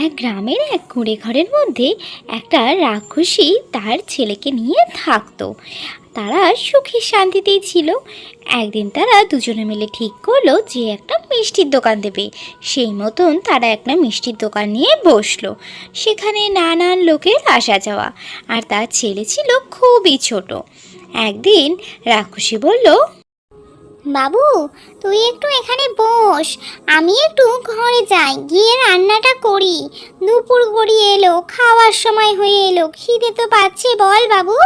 এক গ্রামের এক কুঁড়ে ঘরের মধ্যে একটা রাক্ষসী তার ছেলেকে নিয়ে থাকতো। তারা সুখে শান্তিতেই ছিল। একদিন তারা দুজনে মিলে ঠিক করলো যে একটা মিষ্টির দোকান দেবে। সেই মতন তারা একটা মিষ্টির দোকান নিয়ে বসলো। সেখানে নানান লোকের আসা যাওয়া, আর তার ছেলে ছিল খুবই ছোট। একদিন রাক্ষসী বলল, বাবু, তুই একটু এখানে বস, আমি একটু ঘরে যাই, গিয়ে রান্নাটা করি। দুপুর গড়িয়ে এলো, খাওয়ার সময় হয়ে এলো, খিদে তো পাচ্ছে। বল বাবু,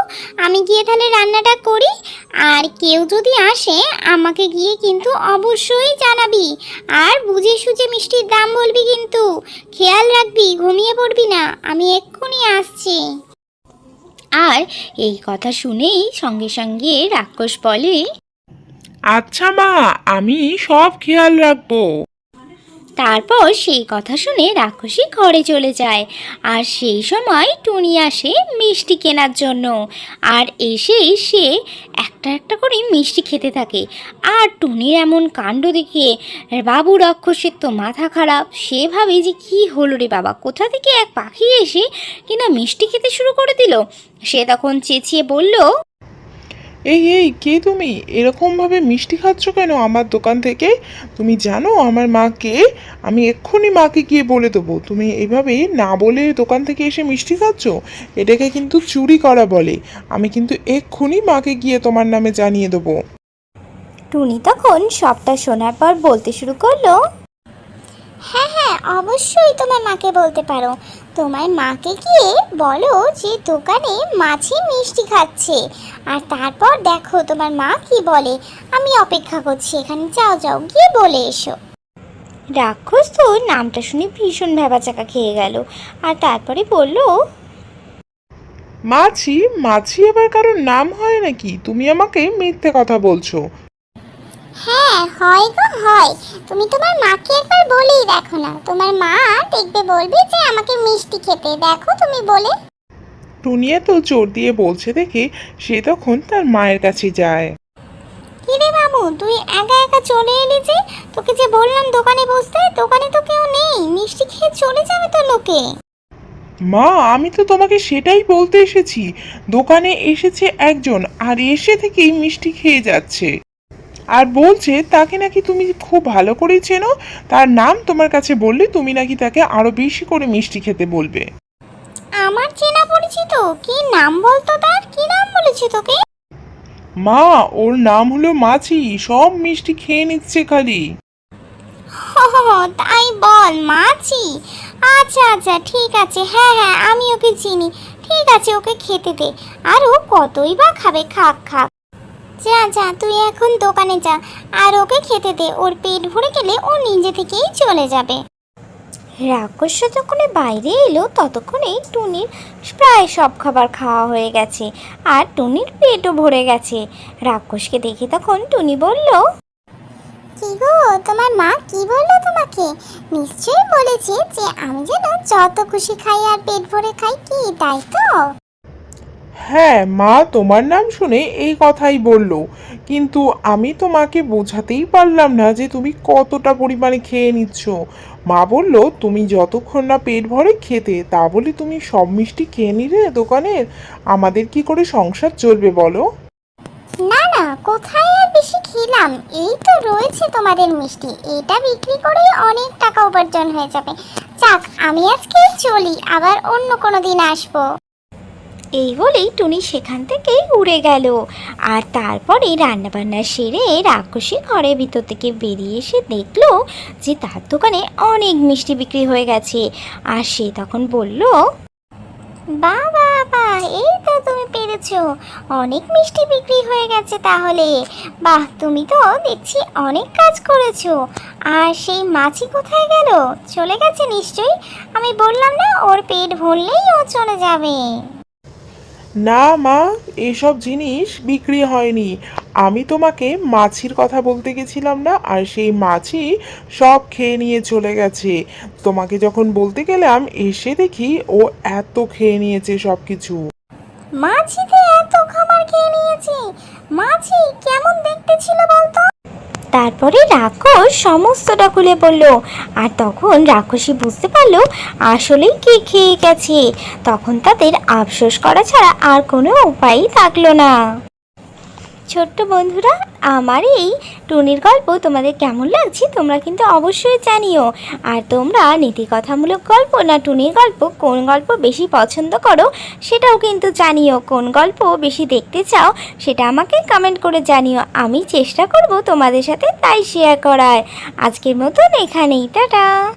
আমি গিয়ে তাহলে রান্নাটা করি। আর কেউ যদি আসে আমাকে গিয়ে কিন্তু অবশ্যই জানাবি, আর বুঝে সুঝে মিষ্টির দাম বলবি, কিন্তু খেয়াল রাখবি, ঘুমিয়ে পড়বি না। আমি এক্ষুনি আসছি। আর এই কথা শুনেই সঙ্গে সঙ্গে রাক্ষস বলে, আচ্ছা মা, আমি সব খেয়াল রাখবো। তারপর সেই কথা শুনে রাক্ষসী ঘরে চলে যায়। আর সেই সময় টুনি আসে মিষ্টি কেনার জন্য। আর এসেই সে একটা একটা করে মিষ্টি খেতে থাকে। আর টুনির এমন কাণ্ড দেখে বাবু রাক্ষসের তো মাথা খারাপ। সে ভাবে যে কি হলো রে বাবা, কোথা থেকে এক পাখি এসে কিনা মিষ্টি খেতে শুরু করে দিল। সে তখন চেঁচিয়ে বলল, এই এই কে তুমি? এরকমভাবে মিষ্টি খাচ্ছ কেন আমার দোকান থেকে? তুমি জানো আমার মা কে? আমি এক্ষুনি মাকে গিয়ে বলে দেবো তুমি এভাবে না বলে দোকান থেকে এসে মিষ্টি খাচ্ছ। এটাকে কিন্তু চুরি করা বলে। আমি কিন্তু এক্ষুনি মাকে গিয়ে তোমার নামে জানিয়ে দেবো। টুনি তখন সবটা শোনার পর বলতে শুরু করলো, হ্যাঁ হ্যাঁ, অবশ্যই তোমার মাকে বলতে পারো। তোমার মাকে গিয়ে বলো যে দোকানে মাছি মিষ্টি খাচ্ছে, আর তারপর দেখো তোমার মা কি বলে। আমি অপেক্ষা করছি এখানে, যাও যাও, গিয়ে বলে এসো। রাক্ষস তো নামটা শুনে ভীষণ ভ্যাবাচাকা খেয়ে গেল। আর তারপরে বলল, মাছি? মাছি আবার কারোর নাম হয় নাকি? তুমি আমাকে মিথ্যে কথা বলছো। হ্যাঁ হয় গো হয়, তুমি তোমার মাকে একবার বলেই দেখো না, তোমার মা দেখবে বলবে যে আমাকে মিষ্টি খেতে, দেখো তুমি বলে। টুনিয়া তো জোর দিয়ে বলছে দেখে সে তখন তার মায়ের কাছে যায়। কিরে বাবু, তুই একা একা চলে এলি যে? তোকে যে বললাম দোকানে বসতে, দোকানে তো কেউ নেই, মিষ্টি খেয়ে চলে যাবে তো লোকে। মা, আমি তো তোমাকে সেটাই বলতে এসেছি। দোকানে এসেছে একজন আর এসে থেকেই মিষ্টি খেয়ে যাচ্ছে, আর বলছে তাকে নাকি তুমি খুব ভালো করে চেনো। তার নাম তোমার কাছে বললে তুমি নাকি তাকে আরো বেশি করে মিষ্টি খেতে বলবে। আমার চেনা পরিচিত? কি নাম বলতো তার? কি নাম বলেছে তোকে? মা, ওর নাম হলো মাছি, সব মিষ্টি খেয়ে নিচ্ছে খালি। তাই বল, মাছি? আচ্ছা আচ্ছা, ঠিক আছে, হ্যাঁ হ্যাঁ, আমি ওকে চিনি। ঠিক আছে, ওকে খেতে দে। আর ও কতই বা খাবে, খাক খাক। যা যা, তুই এখন দোকানে যা, আর ওকে খেতে দে। ওর পেট ভরে গেলে ও নিজে থেকেই চলে যাবে। রাক্ষস যতক্ষণে বাইরে এলো ততক্ষণেই টুনির প্রায় সব খাবার খাওয়া হয়ে গেছে। আর টুনির পেটও ভরে গেছে। রাক্ষসকে দেখে তখন টুনি বলল, কি গো, তোমার মা কি বললো তোমাকে? নিশ্চয়ই বলেছে যে আমি যেন যত খুশি খাই আর পেট ভরে খাই, কি তাই তো? হ্যাঁ মা, তোমার নাম শুনে এই কথাই বলল, কিন্তু আমি তো মাকে বোঝাতেই পারলাম না যে তুমি কতটা পরিমাণে খেয়ে নিচ্ছ। মা বলল তুমি যতক্ষণ না পেট ভরে খেতে, তা বলে তুমি সব মিষ্টি খেয়ে নিলে দোকানের। আমাদের কি করে সংসার চলবে বলো? না না, কোথায় আর বেশি খেলাম, এই তো রয়েছে তোমাদের মিষ্টি, এটা বিক্রি করে অনেক টাকা উপার্জন হয়ে যাবে। যাক, আমি আজকে চলি, আবার অন্য কোনো দিন আসবো। এই বলেই টুনি সেখান থেকে উড়ে গেল। আর তারপরে রান্নাবান্না সেরে রাক্ষসী ঘরের ভিতর থেকে বেরিয়ে এসে দেখলো যে তার দোকানে অনেক মিষ্টি বিক্রি হয়ে গেছে। আর সে তখন বলল, বাহ বাহ বাহ, এই তো তুমি পেরেছো, অনেক মিষ্টি বিক্রি হয়ে গেছে তাহলে। বাহ, তুমি তো দেখছি অনেক কাজ করেছো। আর সেই মাছি কোথায় গেল? চলে গেছে নিশ্চয়ই। আমি বললাম না, ওর পেট ভরলেই ও চলে যাবে। না মা, এসব জিনিস বিক্রি হয়নি। আমি তোমাকে মাছির কথা বলতে গেছিলাম না, আর সেই মাছি সব খেয়ে নিয়ে চলে গেছে। তোমাকে যখন বলতে গেলাম এসে দেখি ও এত খেয়ে নিয়েছে সব কিছু। মাছিতে এত খাবার খেয়ে নিয়েছে? মাছি কেমন দেখতে ছিল বলতো? তারপরে রাক্ষস সমস্তটা খুলে বলল। আর তখন রাক্ষসী বুঝতে পারলো আসলেই কে খেয়ে গেছে। তখন তাদের আফসোস করা ছাড়া আর কোনো উপায়ই থাকলো না। ছোট্ট বন্ধুরা, আমার এই টুনির গল্প তোমাদের কেমন লাগছে তোমরা কিন্তু অবশ্যই জানিও। আর তোমরা নীতিকথামূলক গল্প না টুনির গল্প, কোন গল্প বেশি পছন্দ করো সেটাও কিন্তু জানিও। কোন গল্প বেশি দেখতে চাও সেটা আমাকে কমেন্ট করে জানিও। আমি চেষ্টা করব তোমাদের সাথে তাই শেয়ার করার। আজকের মতন এখানেই, টাটা।